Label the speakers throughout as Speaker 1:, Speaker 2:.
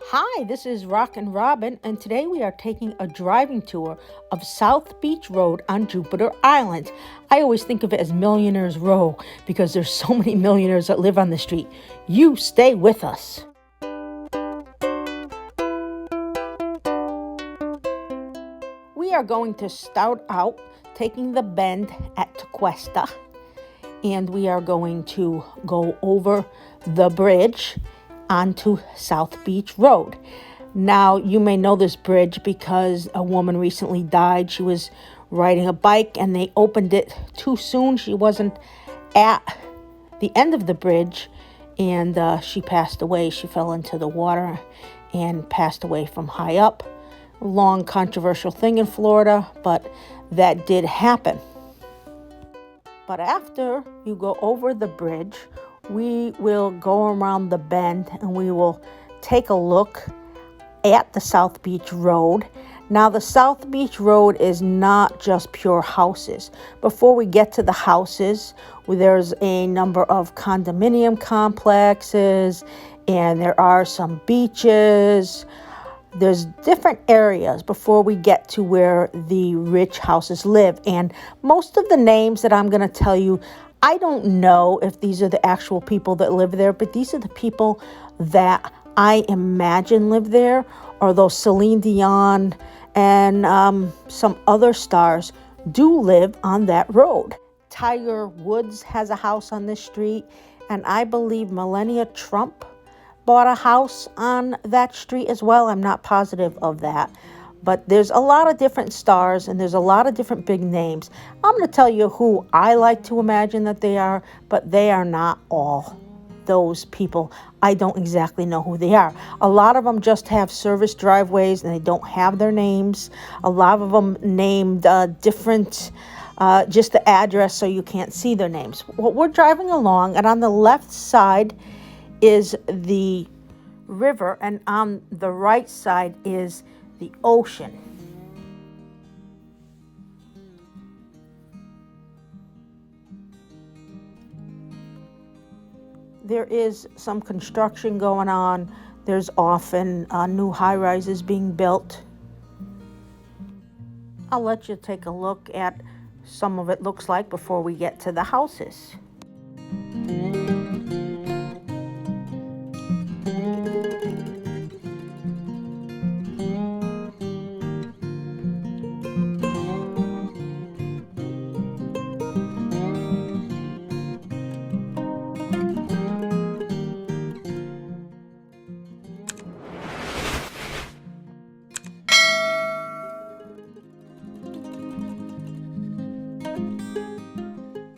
Speaker 1: Hi, this is Rockin' Robin, and today we are taking a driving tour of South Beach Road on Jupiter Island. I always think of it as Millionaires Row because there's so many millionaires that live on the street. You stay with us. We are going to start out taking the bend at Tequesta, and we are going to go over the bridge onto South Beach Road. Now, you may know this bridge because a woman recently died. She was riding a bike and they opened it too soon. She wasn't at the end of the bridge and she passed away. She fell into the water and passed away from high up. Long, controversial thing in Florida, but that did happen. But after you go over the bridge, we will go around the bend and we will take a look at the South Beach Road. Now, the South Beach Road is not just pure houses. Before we get to the houses, there's a number of condominium complexes and there are some beaches. There's different areas before we get to where the rich houses live. And most of the names that I'm going to tell you, I don't know if these are the actual people that live there, but these are the people that I imagine live there, although Celine Dion and some other stars do live on that road. Tiger Woods has a house on this street, and I believe Melania Trump bought a house on that street as well. I'm not positive of that. But there's a lot of different stars and there's a lot of different big names. I'm going to tell you who I like to imagine that they are, but they are not all those people. I don't exactly know who they are. A lot of them just have service driveways and they don't have their names. A lot of them named different, just the address so you can't see their names. Well, we're driving along and on the left side is the river and on the right side is the ocean. There is some construction going on. There's often new high-rises being built. I'll let you take a look at some of it looks like before we get to the houses.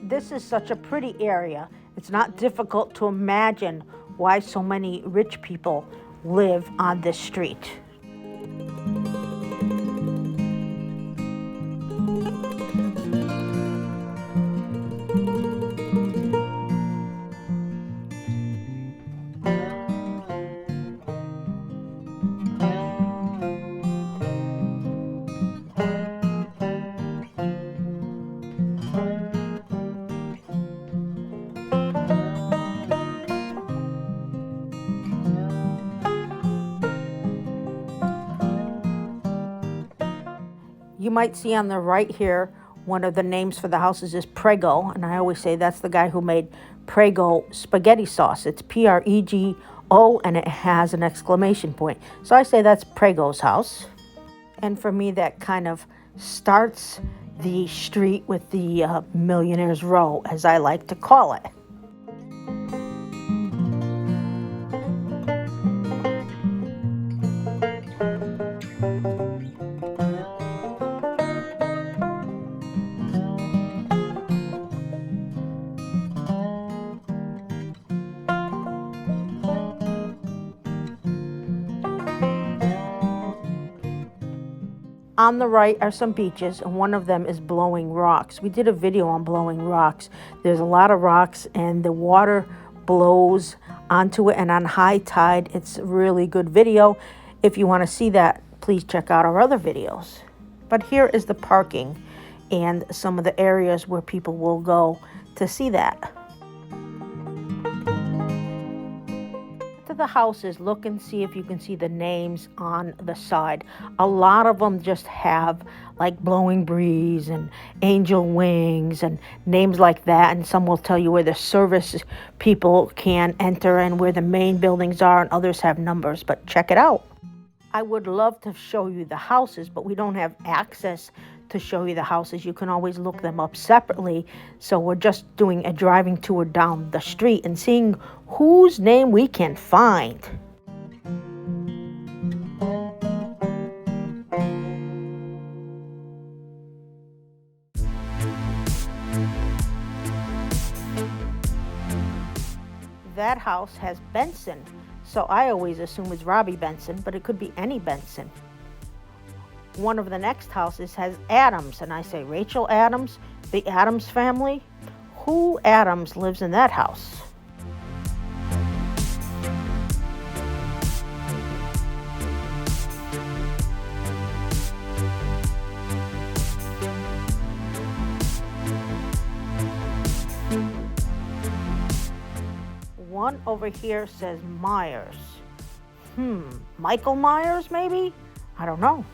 Speaker 1: This is such a pretty area. It's not difficult to imagine why so many rich people live on this street. You might see on the right here, one of the names for the houses is Prego, and I always say that's the guy who made Prego spaghetti sauce. It's Prego, and it has an exclamation point. So I say that's Prego's house. And for me, that kind of starts the street with the Millionaires Row, as I like to call it. On the right are some beaches, and one of them is Blowing Rocks. We did a video on Blowing Rocks. There's a lot of rocks, and the water blows onto it, and on high tide, it's a really good video. If you want to see that, please check out our other videos. But here is the parking and some of the areas where people will go to see that. To the houses, look and see if you can see the names on the side. A lot of them just have like Blowing Breeze and Angel Wings and names like that. And some will tell you where the service people can enter and where the main buildings are, and others have numbers. But check it out. I would love to show you the houses, but we don't have access to show you the houses. You can always look them up separately. So we're just doing a driving tour down the street and seeing whose name we can find. That house has Benson, so I always assume it's Robbie Benson, but it could be any Benson. One of the next houses has Adams, and I say, Rachel Adams, the Adams family? Who Adams lives in that house? One over here says Myers. Michael Myers, maybe? I don't know.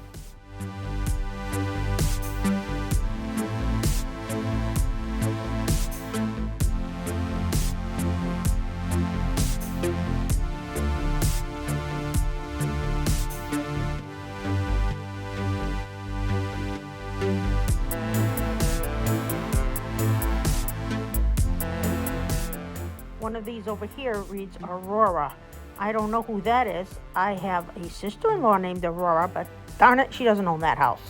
Speaker 1: One of these over here reads Aurora. I don't know who that is. I have a sister-in-law named Aurora, but darn it, she doesn't own that house.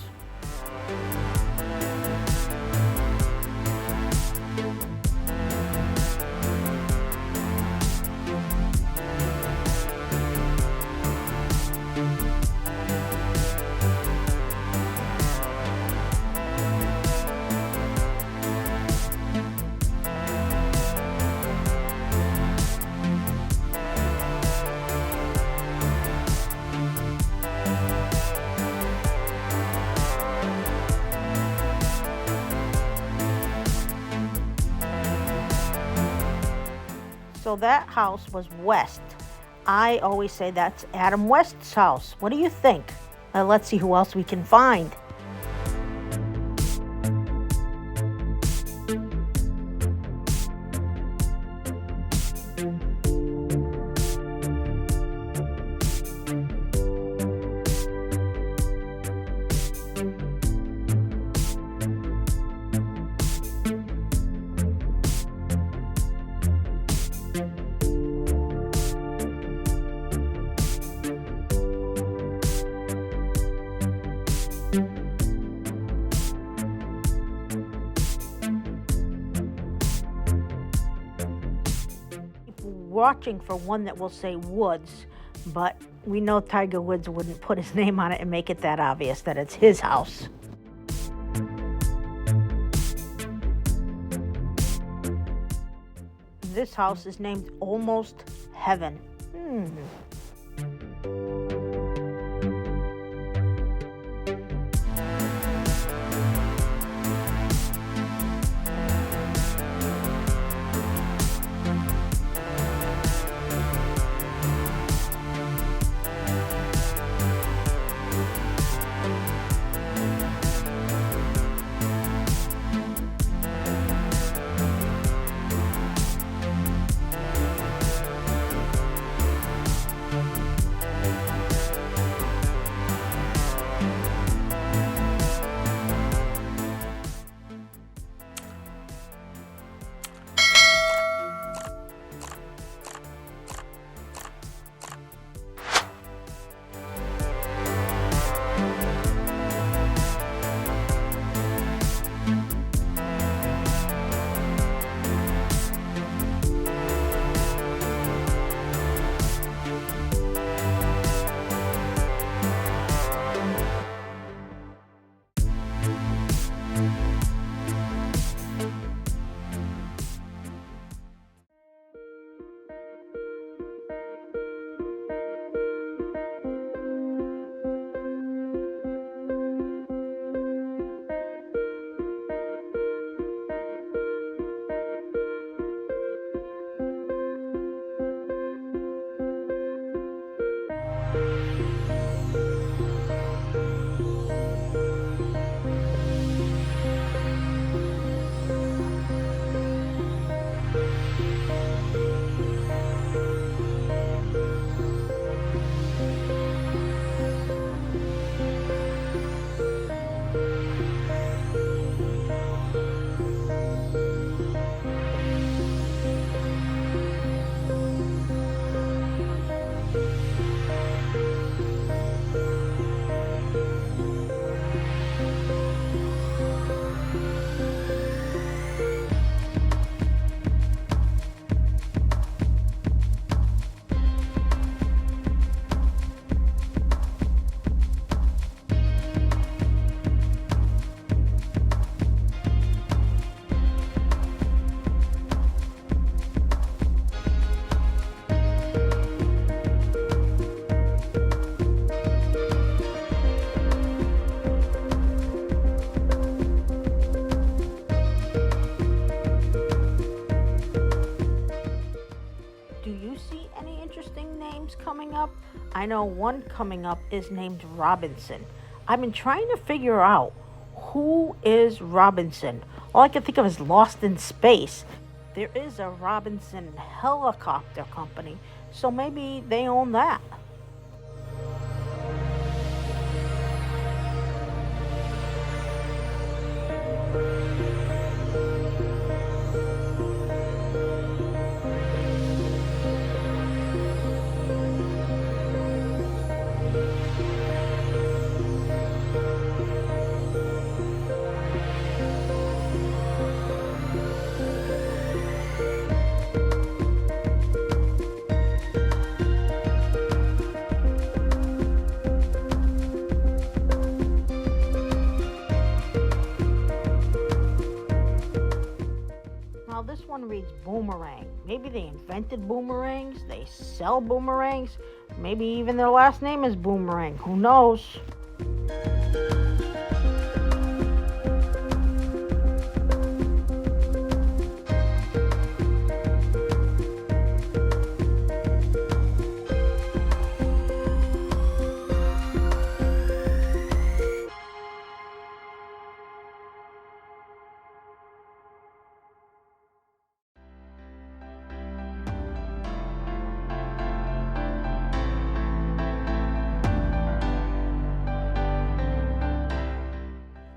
Speaker 1: So that house was West. I always say that's Adam West's house. What do you think? Let's see who else we can find. Watching for one that will say Woods, but we know Tiger Woods wouldn't put his name on it and make it that obvious that it's his house. This house is named Almost Heaven. I know one coming up is named Robinson. I've been trying to figure out who is Robinson. All I can think of is Lost in Space. There is a Robinson helicopter company, so maybe they own that. Now this one reads boomerang. Maybe they invented boomerangs, they sell boomerangs, maybe even their last name is Boomerang. Who knows?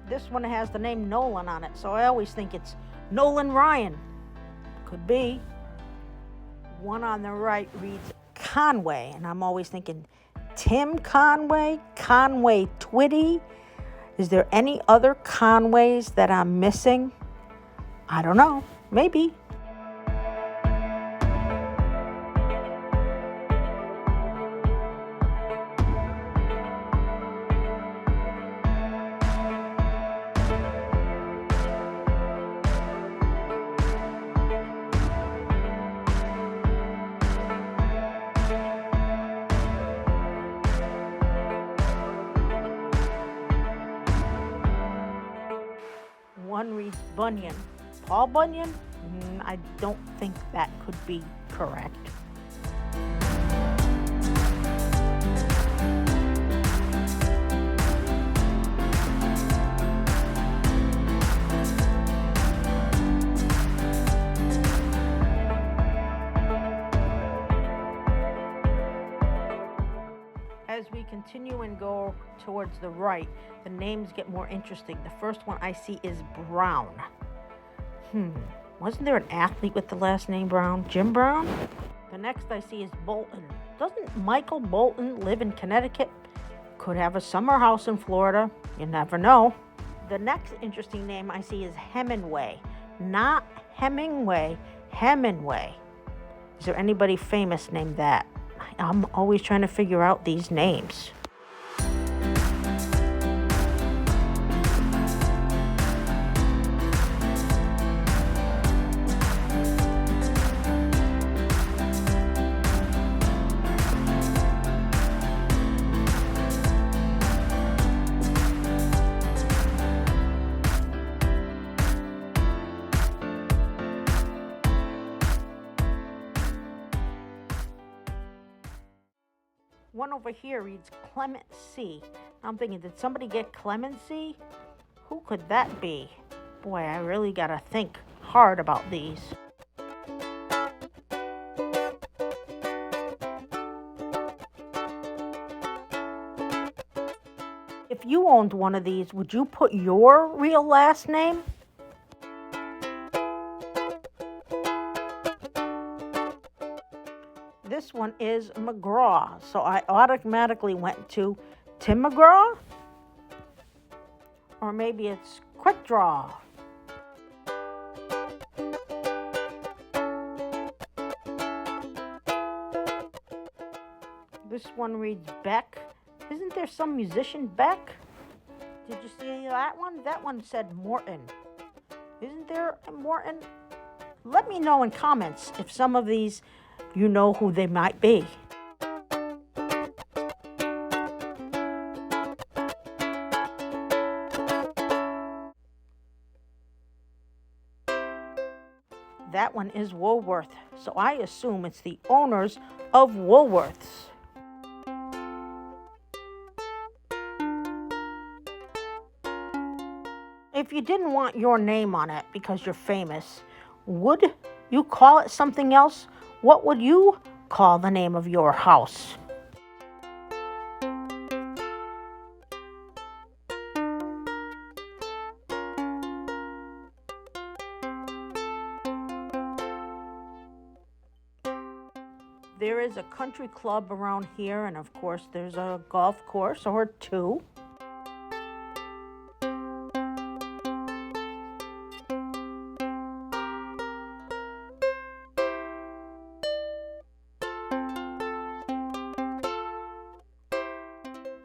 Speaker 1: This one has the name Nolan on it, so I always think it's Nolan Ryan. Could be. One on the right reads Conway, and I'm always thinking Tim Conway, Conway Twitty. Is there any other Conways that I'm missing? I don't know. Maybe. One reads Bunyan. Paul Bunyan? I don't think that could be correct. As we continue and go towards the right, the names get more interesting. The first one I see is Brown. Wasn't there an athlete with the last name Brown? Jim Brown? The next I see is Bolton. Doesn't Michael Bolton live in Connecticut? Could have a summer house in Florida. You never know. The next interesting name I see is Hemingway. Not Hemingway, Hemingway. Is there anybody famous named that? I'm always trying to figure out these names. One over here reads Clement C. I'm thinking, did somebody get clemency? Who could that be? Boy, I really gotta think hard about these. If you owned one of these, would you put your real last name? This one is McGraw, so I automatically went to Tim McGraw? Or maybe it's Quick Draw. This one reads Beck. Isn't there some musician Beck? Did you see that one? That one said Morton. Isn't there a Morton? Let me know in comments if some of these you know who they might be. That one is Woolworth, so I assume it's the owners of Woolworths. If you didn't want your name on it because you're famous, would you call it something else? What would you call the name of your house? There is a country club around here, and of course there's a golf course or two.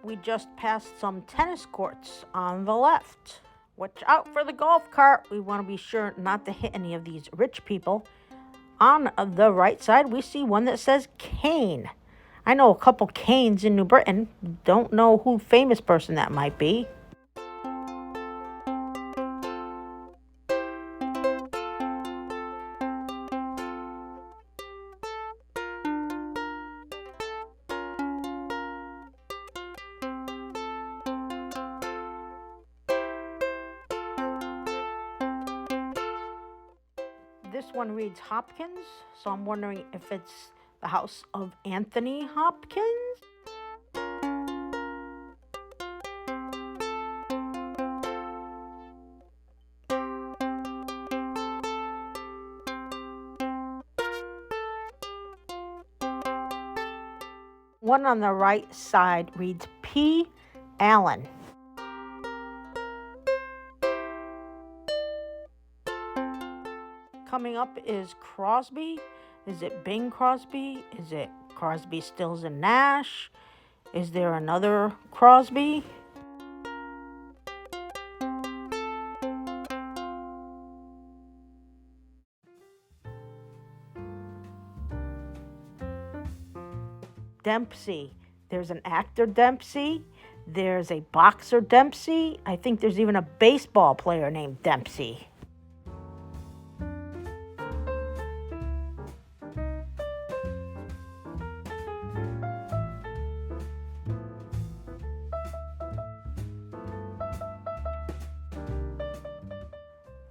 Speaker 1: We just passed some tennis courts on the left. Watch out for the golf cart. We want to be sure not to hit any of these rich people. On the right side, we see one that says Kane. I know a couple Kanes in New Britain. Don't know who famous person that might be. This one reads Hopkins, so I'm wondering if it's the house of Anthony Hopkins. One on the right side reads P. Allen. Coming up is Crosby. Is it Bing Crosby? Is it Crosby, Stills, and Nash? Is there another Crosby? Dempsey. There's an actor Dempsey. There's a boxer Dempsey. I think there's even a baseball player named Dempsey.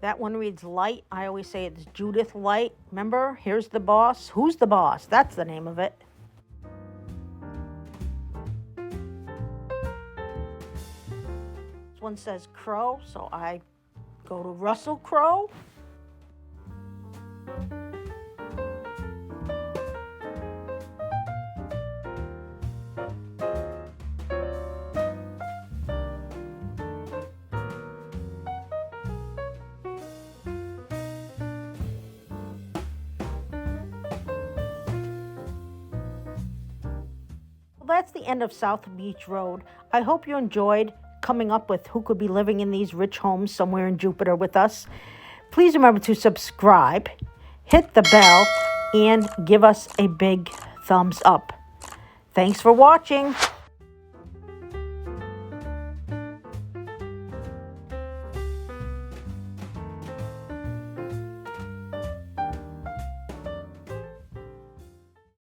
Speaker 1: That one reads Light. I always say it's Judith Light. Remember, here's the boss. Who's the boss? That's the name of it. This one says Crow, so I go to Russell Crowe. That's the end of South Beach Road. I hope you enjoyed coming up with who could be living in these rich homes somewhere in Jupiter with us. Please remember to subscribe, hit the bell, and give us a big thumbs up. Thanks for watching.